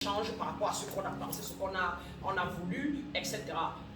change par rapport à ce qu'on a pensé, ce qu'on a voulu, etc.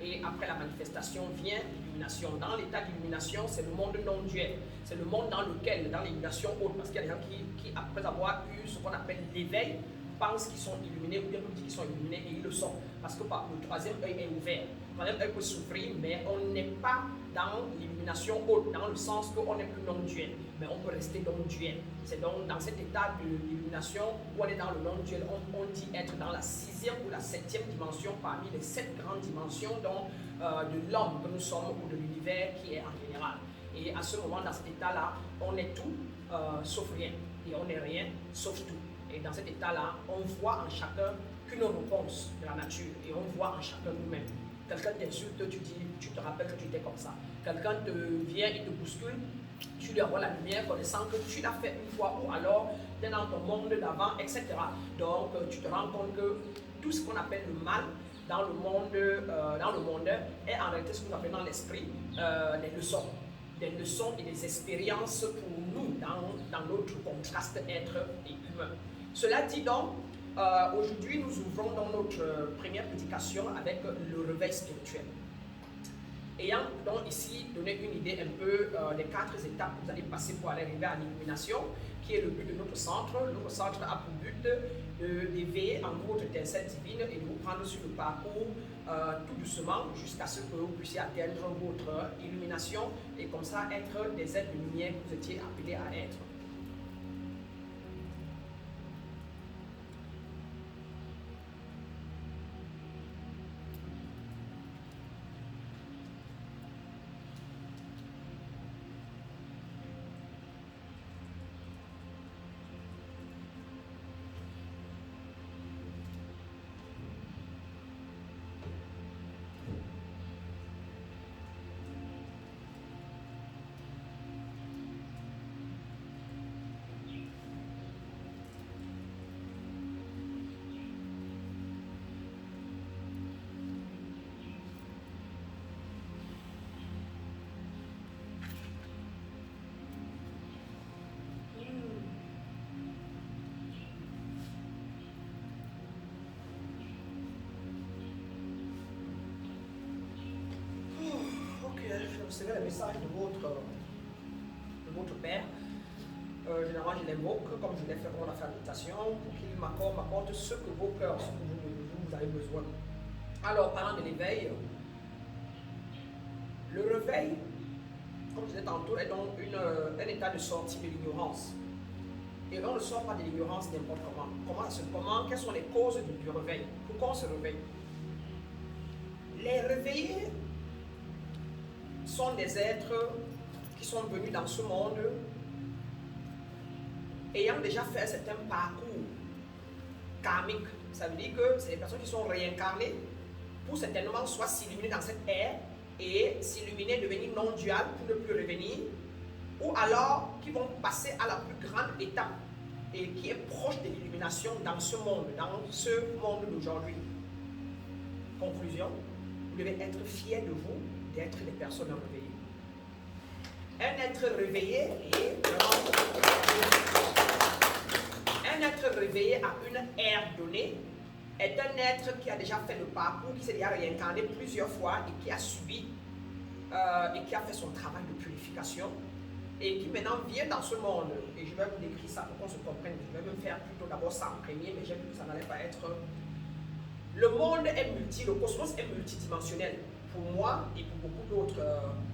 Et après la manifestation vient l'illumination. Dans l'état d'illumination, c'est le monde non-duel. C'est le monde dans lequel, dans l'illumination haute, parce qu'il y a des gens qui, après avoir eu ce qu'on appelle l'éveil, pensent qu'ils sont illuminés ou bien nous disent qu'ils sont illuminés et ils le sont. Parce que le troisième œil est ouvert. Le troisième œil peut s'ouvrir, mais on n'est pas dans l'illumination haute, dans le sens qu'on n'est plus non-duel, mais on peut rester non-duel. C'est donc dans cet état d'illumination où on est dans le non-duel, on dit être dans la 6e ou la 7e dimension parmi les 7 grandes dimensions de l'homme que nous sommes ou de l'univers qui est en général. Et à ce moment, dans cet état-là, on est tout sauf rien. Et on n'est rien sauf tout. Et dans cet état-là, on voit en chacun qu'une réponse de la nature. Et on voit en chacun nous-mêmes. Quelqu'un t'insulte, tu te rappelles que tu étais comme ça. Quelqu'un te vient, il te bouscule, tu lui envoies la lumière, connaissant que tu l'as fait une fois ou alors tu es dans ton monde d'avant, etc. Donc tu te rends compte que tout ce qu'on appelle le mal dans le monde est en réalité ce que nous appelons dans l'esprit les leçons. Des leçons et des expériences pour nous dans notre contraste être et humain. Cela dit donc, aujourd'hui nous ouvrons dans notre première prédication avec le réveil spirituel. Ayant donc ici donné une idée un peu des 4 étapes que vous allez passer pour aller arriver à l'illumination, qui est le but de notre centre. Notre centre a pour but d'éveiller en vous votre étincelle divine et de vous prendre sur le parcours tout doucement jusqu'à ce que vous puissiez atteindre votre illumination et comme ça être des êtres de lumière que vous étiez appelés à être. Je recevrai le message de votre Père. Généralement, je l'invoque comme je l'ai fait pour la méditation, pour qu'il m'apporte ce que vos cœurs, ce que vous avez besoin. Alors, parlant de l'éveil, le réveil, comme je disais tantôt, est donc un état de sortie de l'ignorance. Et on ne sort pas de l'ignorance n'importe comment. Quelles sont les causes du réveil? Pourquoi on se réveille? Les réveillés sont des êtres qui sont venus dans ce monde ayant déjà fait un certain parcours karmique. Ça veut dire que c'est des personnes qui sont réincarnées pour certainement soit s'illuminer dans cette ère et s'illuminer, devenir non-dual pour ne plus revenir, ou alors qui vont passer à la plus grande étape et qui est proche de l'illumination dans ce monde d'aujourd'hui. Conclusion, vous devez être fiers de vous d'être des personnes réveillées. Un être réveillé à une ère donnée est un être qui a déjà fait le parcours, qui s'est déjà réincarné plusieurs fois et qui a subi et qui a fait son travail de purification et qui maintenant vient dans ce monde. Et je vais vous décrire ça pour qu'on se comprenne. Je vais même faire plutôt d'abord ça en premier, mais j'ai vu que ça n'allait pas être. Le monde est le cosmos est multidimensionnel. Pour moi et pour beaucoup d'autres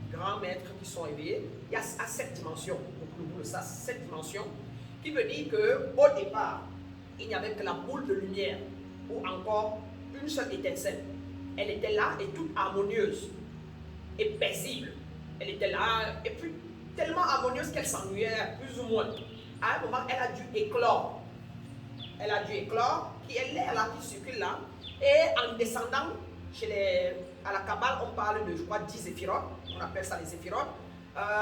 grands maîtres qui sont éveillés, il y a 7 dimensions. Beaucoup de vous le savent, 7 dimensions, qui veut dire qu'au départ, il n'y avait que la boule de lumière ou encore une seule étincelle. Elle était là et toute harmonieuse et paisible. Elle était là et puis tellement harmonieuse qu'elle s'ennuyait plus ou moins. À un moment, elle a dû éclore. Elle a dû éclore, qui est l'air là qui circule là, et en descendant à la Kabbale, on parle de, je crois, 10 zéphirotes, on appelle ça les zéphirotes.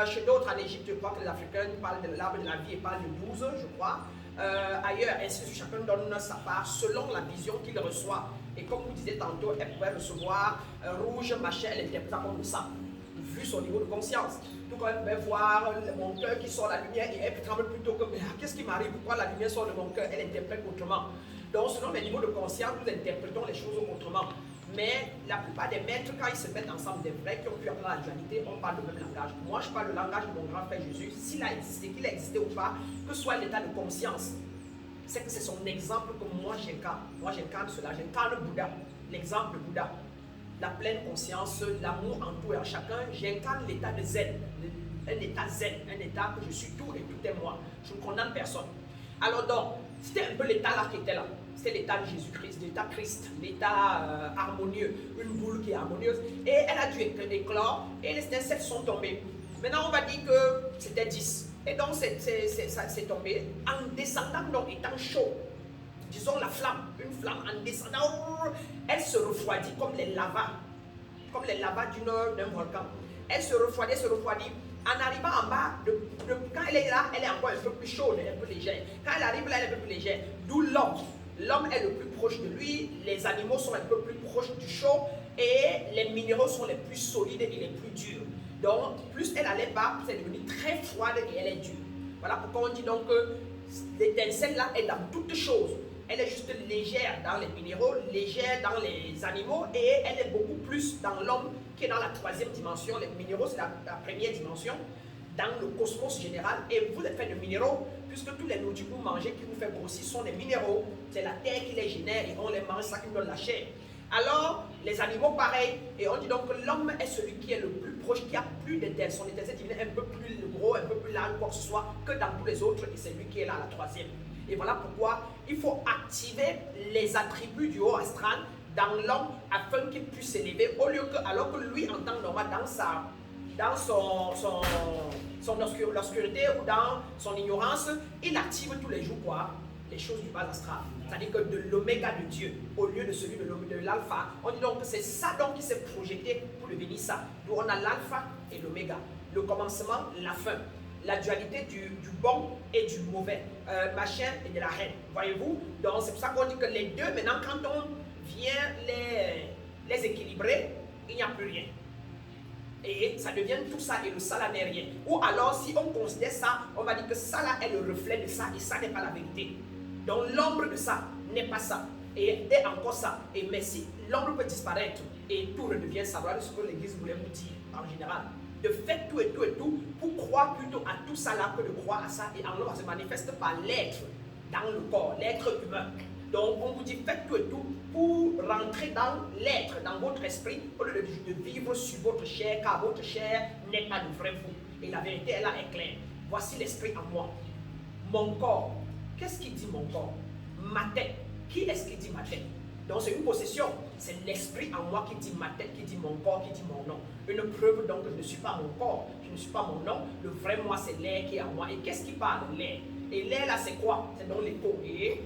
Chez d'autres en Égypte, je crois que les Africains parlent de l'arbre de la vie et parlent de 12, je crois. Ailleurs, ainsi de suite, chacun donne sa part selon la vision qu'il reçoit. Et comme vous disiez tantôt, elle pouvait recevoir rouge, machin, elle interprète ça comme ça, vu son niveau de conscience. Tout comme elle pouvait voir mon cœur qui sort la lumière et elle tremble plutôt que, mais qu'est-ce qui m'arrive? Pourquoi la lumière sort de mon cœur? Elle interprète autrement. Donc, selon mes niveaux de conscience, nous interprétons les choses autrement. Mais la plupart des maîtres, quand ils se mettent ensemble, des vrais qui ont pu apprendre la dualité, on parle le même langage. Moi, je parle le langage de mon grand frère Jésus. S'il a existé, qu'il a existé ou pas, que ce soit l'état de conscience, c'est que c'est son exemple que moi j'incarne. Moi, j'incarne cela. J'incarne Bouddha, l'exemple de Bouddha. La pleine conscience, l'amour en tout et en chacun. J'incarne l'état de zen, un état zen, un état que je suis tout et tout est moi. Je ne condamne personne. Alors donc, c'était un peu l'état là qui était là. C'était l'état de Jésus-Christ, l'état Christ, l'état harmonieux, une boule qui est harmonieuse. Et elle a dû éclore et les étincelles sont tombées. Maintenant, on va dire que c'était 10. Et donc, c'est tombé en descendant, donc étant chaud. Disons la flamme, une flamme en descendant, elle se refroidit comme les lavas d'un volcan. Elle se refroidit. En arrivant en bas, quand elle est là, elle est encore un peu plus chaude, un peu légère. Quand elle arrive là, elle est un peu plus légère. D'où l'homme. L'homme est le plus proche de lui, les animaux sont un peu plus proches du chaud et les minéraux sont les plus solides et les plus durs. Donc, plus elle allait bas, plus elle est devenue très froide et elle est dure. Voilà pourquoi on dit donc que l'étincelle là est dans toutes choses. Elle est juste légère dans les minéraux, légère dans les animaux et elle est beaucoup plus dans l'homme qui est dans la troisième dimension. Les minéraux, c'est la première dimension dans le cosmos général. Et vous êtes fait de minéraux, puisque tous les nourritures que vous mangez qui vous fait grossir sont des minéraux. C'est la terre qui les génère et on les mange, ça qui nous donne la chair. Alors, les animaux, pareil. Et on dit donc que l'homme est celui qui est le plus proche, qui a plus d'étincelle. Son étincelle divine est un peu plus gros, un peu plus large, quoi que ce soit, que dans tous les autres. Et c'est lui qui est là, la troisième. Et voilà pourquoi il faut activer les attributs du haut astral dans l'homme afin qu'il puisse s'élever, au lieu que, alors que lui, en temps normal, dans son obscurité ou dans son ignorance, il active tous les jours quoi? Les choses du bas astral. C'est-à-dire que de l'oméga de Dieu, au lieu de celui de l'alpha. On dit donc que c'est ça donc qui s'est projeté pour devenir ça. Donc on a l'alpha et l'oméga. Le commencement, la fin. La dualité du bon et du mauvais, machin et de la reine, voyez-vous. Donc c'est pour ça qu'on dit que les deux, maintenant quand on vient les équilibrer, il n'y a plus rien. Et ça devient tout ça et le ça là n'est rien. Ou alors si on considère ça, on va dire que ça là est le reflet de ça et ça n'est pas la vérité. Donc l'ombre de ça n'est pas ça et est encore ça. Et mais si l'ombre peut disparaître et tout redevient ça, voilà ce que l'Église voulait vous dire en général. De faire tout et tout pour croire plutôt à tout ça là que de croire à ça. Et en l'homme, ça se manifeste par l'être dans le corps, l'être humain. Donc on vous dit faites tout et tout pour rentrer dans l'être, dans votre esprit, au lieu de vivre sur votre chair, car votre chair n'est pas de vrai vous. Et la vérité, elle est claire. Voici l'esprit en moi. Mon corps. Qu'est-ce qui dit mon corps? Ma tête. Qui est-ce qui dit ma tête? Donc c'est une possession, c'est l'esprit en moi qui dit ma tête, qui dit mon corps, qui dit mon nom. Une preuve donc que je ne suis pas mon corps, je ne suis pas mon nom. Le vrai moi c'est l'air qui est en moi. Et qu'est-ce qui parle? L'air. Et l'air là c'est quoi? C'est donc l'écho. Et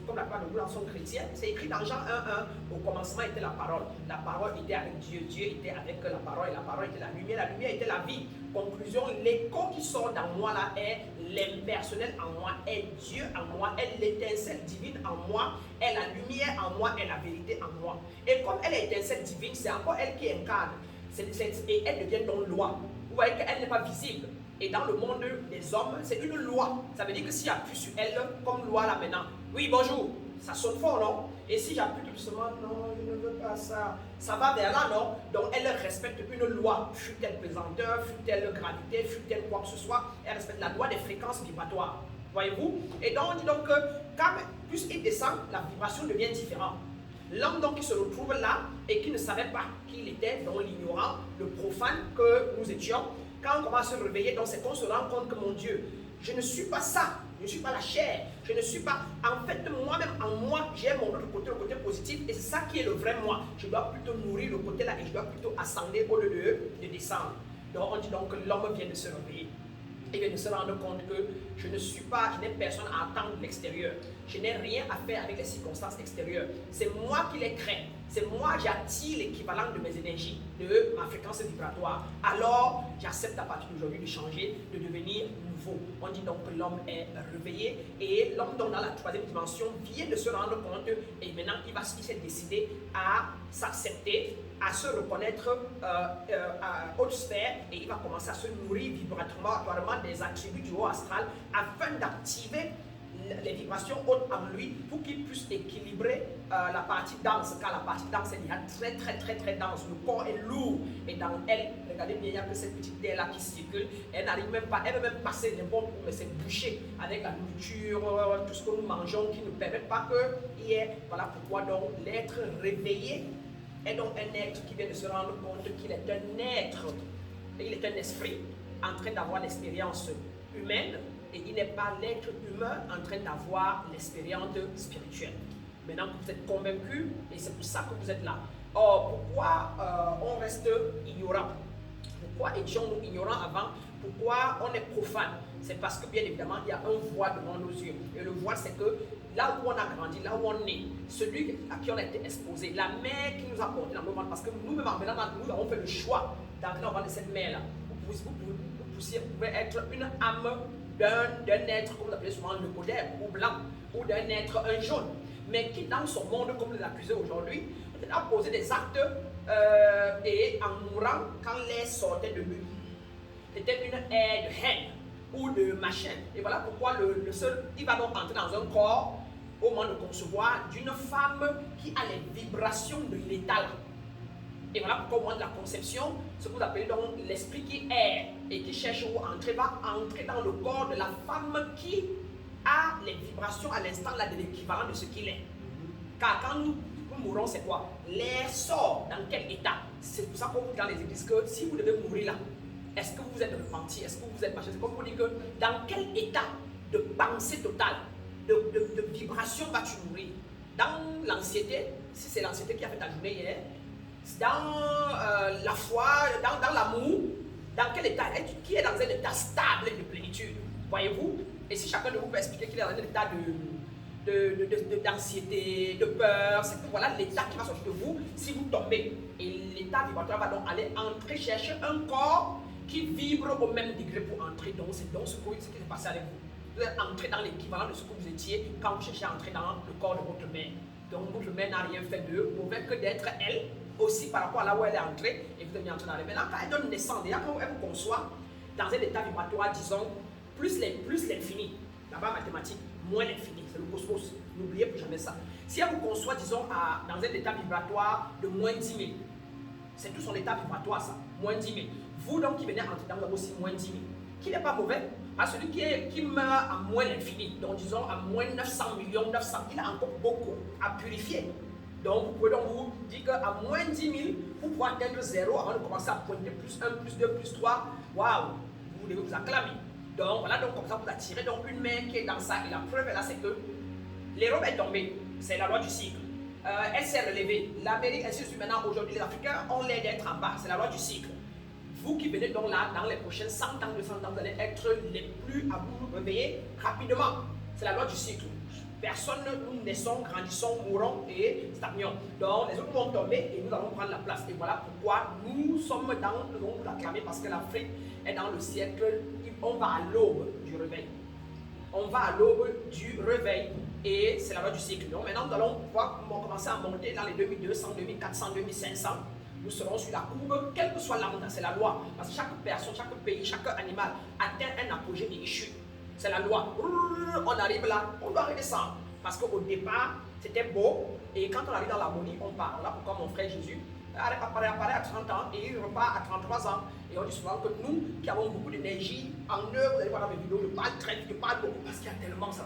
comme la plupart de vous en sont chrétiens, c'est écrit dans Jean 1:1. Au commencement était la parole. La parole était avec Dieu, Dieu était avec la parole et la parole était la lumière était la vie. Conclusion, l'écho qui sort dans moi là est l'impersonnel en moi, est Dieu en moi, est l'étincelle divine en moi, est la lumière en moi, est la vérité en moi. Et comme elle est l'étincelle divine, c'est encore elle qui incarne. Et elle devient donc loi. Vous voyez qu'elle n'est pas visible. Et dans le monde des hommes, c'est une loi. Ça veut dire que si j'appuie sur elle, comme loi là maintenant, oui bonjour, ça sonne fort non? Et si j'appuie tout doucement, non, je ne veux pas ça, ça va vers là non? Donc elle respecte une loi, fut-elle pesanteur, fut-elle gravité, fut-elle quoi que ce soit, elle respecte la loi des fréquences vibratoires. Voyez-vous? Et donc on dit donc que quand plus il descend, la vibration devient différente. L'homme donc qui se retrouve là et qui ne savait pas qui il était, donc l'ignorant, le profane que nous étions, quand on commence à se réveiller, donc c'est qu'on se rend compte que mon Dieu, je ne suis pas ça, je ne suis pas la chair, je ne suis pas, en fait moi-même, en moi, j'ai mon autre côté, le côté positif, et c'est ça qui est le vrai moi. Je dois plutôt nourrir le côté là et je dois plutôt ascender au lieu de descendre. Donc on dit donc que l'homme vient de se réveiller. Il vient de se rendre compte que je ne suis pas, je n'ai personne à attendre de l'extérieur. Je n'ai rien à faire avec les circonstances extérieures. C'est moi qui les crée. C'est moi, j'attire l'équivalent de mes énergies, de ma fréquence vibratoire. Alors, j'accepte à partir d'aujourd'hui de changer, de devenir nouveau. On dit donc que l'homme est réveillé et l'homme donc dans la troisième dimension vient de se rendre compte et maintenant il s'est décidé à s'accepter, à se reconnaître à haute sphère et il va commencer à se nourrir vibratoirement des attributs du haut astral afin d'activer les vibrations hautes en lui pour qu'il puisse équilibrer la partie dense, car la partie dense est déjà très dense. Le corps est lourd et dans elle, regardez bien, il n'y a que cette petite terre-là qui circule. Elle n'arrive même pas, elle veut même passer n'importe où, mais c'est bouché avec la nourriture, tout ce que nous mangeons qui ne permet pas qu'il y ait. Voilà pourquoi donc l'être réveillé est donc un être qui vient de se rendre compte qu'il est un être, et il est un esprit en train d'avoir l'expérience humaine, et il n'est pas l'être humain en train d'avoir l'expérience spirituelle. Maintenant que vous êtes convaincus, et c'est pour ça que vous êtes là. Or, pourquoi on reste ignorant? Pourquoi étions-nous ignorants avant? Pourquoi on est profane? C'est parce que bien évidemment, il y a un voile devant nos yeux. Et le voile, c'est que là où on a grandi, là où on est, celui à qui on a été exposé, la mère qui nous a porté dans nos ventres, parce que nous-mêmes, nous avons fait le choix d'entrer dans le ventre de cette mère-là. Vous pouvez être une âme d'un être, comme vous appelez souvent le codère, ou blanc, ou d'un être, un jaune, mais qui dans son monde, comme vous l'accusez aujourd'hui, a posé des actes et en mourant, quand l'air sortait de lui, c'était une aire de haine ou de machin. Et voilà pourquoi le seul, il va donc entrer dans un corps au moment de concevoir d'une femme qui a les vibrations de l'état. Et voilà pourquoi au moment de la conception, ce que vous appelez donc l'esprit qui erre et qui cherche où entrer, va entrer dans le corps de la femme qui a les vibrations à l'instant là de l'équivalent de ce qu'il est. Car quand nous mourons, c'est quoi? L'air sort dans quel état? C'est pour ça qu'on dit dans les églises que si vous devez mourir là, est-ce que vous êtes repenti? Est-ce que vous êtes machin? C'est comme pour dire que dans quel état de pensée totale, de vibration vas-tu mourir? Dans l'anxiété, si c'est l'anxiété qui a fait ta journée hier, dans la foi, dans l'amour, dans quel état? Qui est dans un état stable de plénitude? Voyez-vous? Et si chacun de vous peut expliquer qu'il est dans un état d'anxiété, de peur, c'est que voilà l'état qui va sortir de vous si vous tombez. Et l'état vibratoire va donc aller entrer chercher un corps qui vibre au même degré pour entrer. Donc c'est donc ce qui s'est passé avec vous. Vous êtes entré dans l'équivalent de ce que vous étiez quand vous cherchez à entrer dans le corps de votre mère. Donc votre mère n'a rien fait de mauvais que d'être elle aussi par rapport à là où elle est entrée et vous êtes mis en train d'aller. Maintenant quand elle donne naissance, déjà quand elle vous conçoit dans un état vibratoire, disons, plus l'infini, là-bas mathématique, moins l'infini, c'est le cosmos, n'oubliez plus jamais ça. Si elle vous conçoit, disons, dans un état vibratoire de moins 10 000, c'est tout son état vibratoire ça, moins 10 000. Vous donc qui venez entrer dans aussi moins 10 000, qui n'est pas mauvais, parce que celui qui meurt à moins l'infini, donc disons à moins 900 millions, 900, il a encore beaucoup à purifier. Donc vous pouvez donc vous dire qu'à moins 10 000, pour pouvoir atteindre 0 avant de commencer à pointer plus 1, plus 2, plus 3, waouh, vous devez vous acclamer. Donc voilà, donc comme ça vous attirez donc une main qui est dans ça. Et la preuve est là, c'est que l'Europe est tombée, c'est la loi du cycle. Elle s'est relevée. L'Amérique, ainsi de suite, maintenant, aujourd'hui, les Africains ont l'air d'être en bas, c'est la loi du cycle. Vous qui venez donc là, dans les prochaines 100 ans, 200 ans, vous allez être les plus à vous réveiller rapidement. C'est la loi du cycle. Personne, nous naissons, grandissons, mourons et stagnons. Donc les autres vont tomber et nous allons prendre la place. Et voilà pourquoi nous sommes dans le monde de l'acclamer, parce que l'Afrique est dans le siècle, on va à l'aube du réveil. On va à l'aube du réveil et c'est la loi du cycle. Donc maintenant nous allons pouvoir commencer à monter dans les 2200, 2400, 2500. Nous serons sur la courbe, quel que soit l'âme, c'est la loi. Parce que chaque personne, chaque pays, chaque animal atteint un apogée et chute. C'est la loi. On arrive là, on doit redescendre. Parce qu'au départ, c'était beau. Et quand on arrive dans l'harmonie, on part. Voilà pourquoi mon frère Jésus apparaît à 30 ans et il repart à 33 ans. Et on dit souvent que nous, qui avons beaucoup d'énergie, en eux, vous allez voir dans mes vidéos, je parle très vite, je parle beaucoup parce qu'il y a tellement, ça